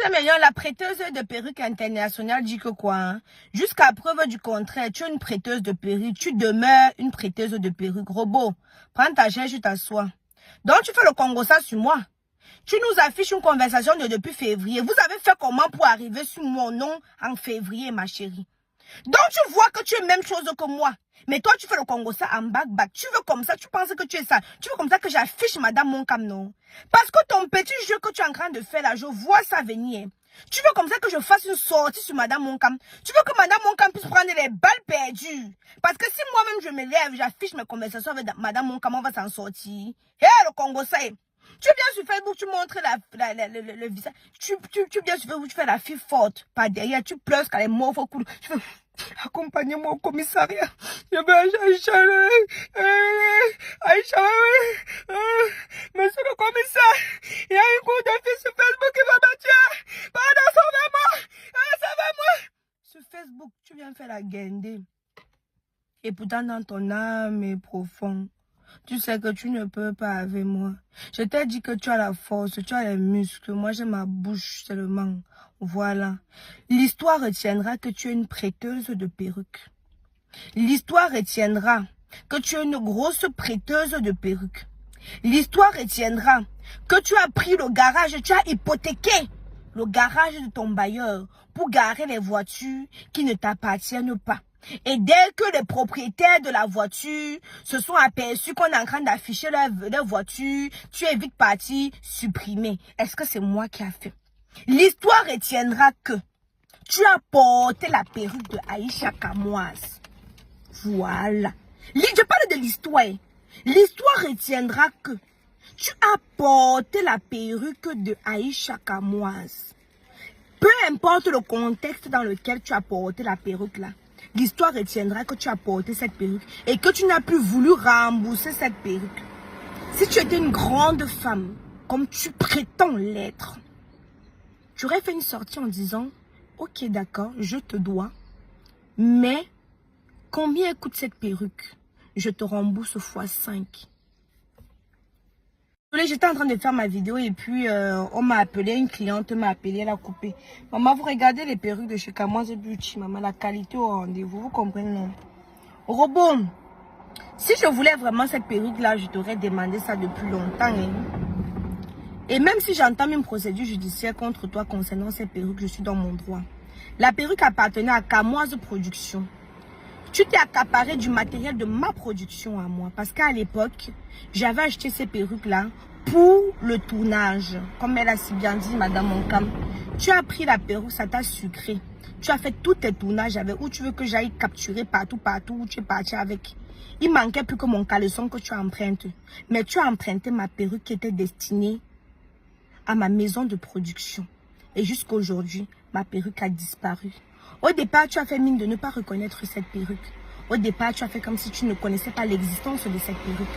Millions, la prêteuse de perruque internationale dit que quoi, hein? Jusqu'à preuve du contraire, tu es une prêteuse de perruque. Tu demeures une prêteuse de perruque. Robot, prends ta chaise, tu t'assois. Donc, tu fais le Congo ça sur moi. Tu nous affiches une conversation depuis février. Vous avez fait comment pour arriver sur mon nom en février, ma chérie? Donc, tu vois que tu es même chose que moi. Mais toi, tu fais le Congo ça en back. Tu veux comme ça, tu penses que tu es ça. Tu veux comme ça que j'affiche Madame Moncam, non? Parce que ton petit jeu que tu es en train de faire là, je vois ça venir. Tu veux comme ça que je fasse une sortie sur Madame Moncam. Tu veux que Madame Moncam puisse prendre les balles perdues. Parce que si moi-même je me lève, j'affiche mes conversations avec Madame Moncam, on va s'en sortir. Hé, le Congo ça est. Tu viens sur Facebook, tu montres le visage. Tu viens sur Facebook, tu fais la fille forte. Par derrière, tu pleures quand les mots font couler. Tu fais, accompagnez-moi au commissariat. Je veux Aïcha. Aïcha, monsieur le commissaire. Il y a une cour de fille sur Facebook qui va me tuer. Pardon, sauvez-moi. Sauvez-moi. Sur Facebook, tu viens faire la guindée. Et pourtant, dans ton âme est profond. Tu sais que tu ne peux pas avec moi. Je t'ai dit que tu as la force, tu as les muscles. Moi, j'ai ma bouche seulement. Voilà. L'histoire retiendra que tu es une prêteuse de perruque. L'histoire retiendra que tu es une grosse prêteuse de perruque. L'histoire retiendra que tu as pris le garage, tu as hypothéqué le garage de ton bailleur pour garer les voitures qui ne t'appartiennent pas. Et dès que les propriétaires de la voiture se sont aperçus qu'on est en train d'afficher leur voiture, tu es vite parti supprimer. Est-ce que c'est moi qui a fait? L'histoire retiendra que tu as porté la perruque de Aïcha Kamoise. Voilà. Je parle de l'histoire. L'histoire retiendra que tu as porté la perruque de Aïcha Kamoise. Peu importe le contexte dans lequel tu as porté la perruque là. L'histoire retiendra que tu as porté cette perruque et que tu n'as plus voulu rembourser cette perruque. Si tu étais une grande femme, comme tu prétends l'être, tu aurais fait une sortie en disant, ok d'accord, je te dois, mais combien coûte cette perruque? Je te rembourse fois 5. J'étais en train de faire ma vidéo et puis on m'a appelé, une cliente m'a appelé, elle a coupé. Maman, vous regardez les perruques de chez Kamoise Beauty, maman, la qualité au rendez-vous, vous comprenez, non? Robot, si je voulais vraiment cette perruque-là, je t'aurais demandé ça depuis longtemps. Hein? Et même si j'entame une procédure judiciaire contre toi concernant cette perruque, je suis dans mon droit. La perruque appartenait à Kamoise Production. Tu t'es accaparé du matériel de ma production à moi. Parce qu'à l'époque, j'avais acheté ces perruques-là pour le tournage. Comme elle a si bien dit, Madame Moncam. Tu as pris la perruque, ça t'a sucré. Tu as fait tous tes tournages avec. Où tu veux que j'aille capturer partout où tu es parti avec. Il manquait plus que mon caleçon que tu empruntes. Mais tu as emprunté ma perruque qui était destinée à ma maison de production. Et jusqu'à aujourd'hui, ma perruque a disparu. Au départ, tu as fait mine de ne pas reconnaître cette perruque. Au départ, tu as fait comme si tu ne connaissais pas l'existence de cette perruque.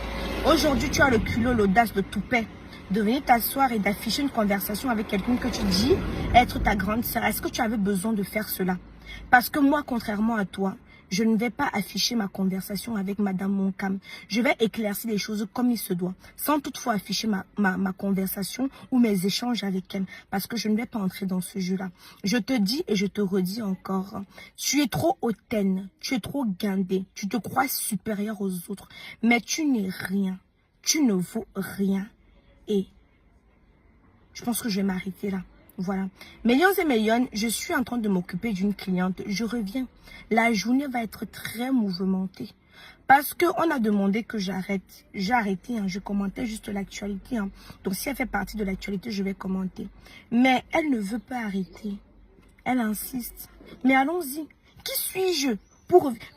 Aujourd'hui, tu as le culot, l'audace de toupet, de venir t'asseoir et d'afficher une conversation avec quelqu'un que tu dis être ta grande sœur. Est-ce que tu avais besoin de faire cela? Parce que moi, contrairement à toi, je ne vais pas afficher ma conversation avec Madame Moncam. Je vais éclaircir les choses comme il se doit, sans toutefois afficher ma conversation ou mes échanges avec elle, parce que je ne vais pas entrer dans ce jeu-là. Je te dis et je te redis encore, tu es trop hautaine, tu es trop guindée, tu te crois supérieure aux autres, mais tu n'es rien, tu ne vaux rien. Et je pense que je vais m'arrêter là. Voilà. Millions et millions, je suis en train de m'occuper d'une cliente. Je reviens. La journée va être très mouvementée. Parce qu'on a demandé que j'arrête. J'ai arrêté, hein. Je commentais juste l'actualité. Hein. Donc si elle fait partie de l'actualité, je vais commenter. Mais elle ne veut pas arrêter. Elle insiste. Mais allons-y. Qui suis-je?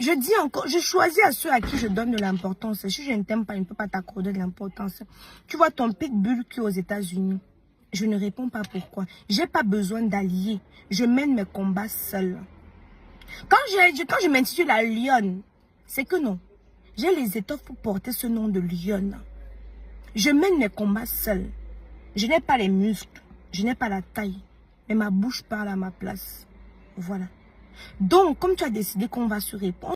Je dis encore, je choisis à ceux à qui je donne de l'importance. Si je ne t'aime pas, je ne peux pas t'accorder de l'importance. Tu vois ton pitbull qui est aux États-Unis. Je ne réponds pas pourquoi. J'ai pas besoin d'alliés. Je mène mes combats seul. Quand je m'intitule la lionne, c'est que non. J'ai les étoffes pour porter ce nom de lionne. Je mène mes combats seul. Je n'ai pas les muscles. Je n'ai pas la taille. Mais ma bouche parle à ma place. Voilà. Donc, comme tu as décidé qu'on va se répondre,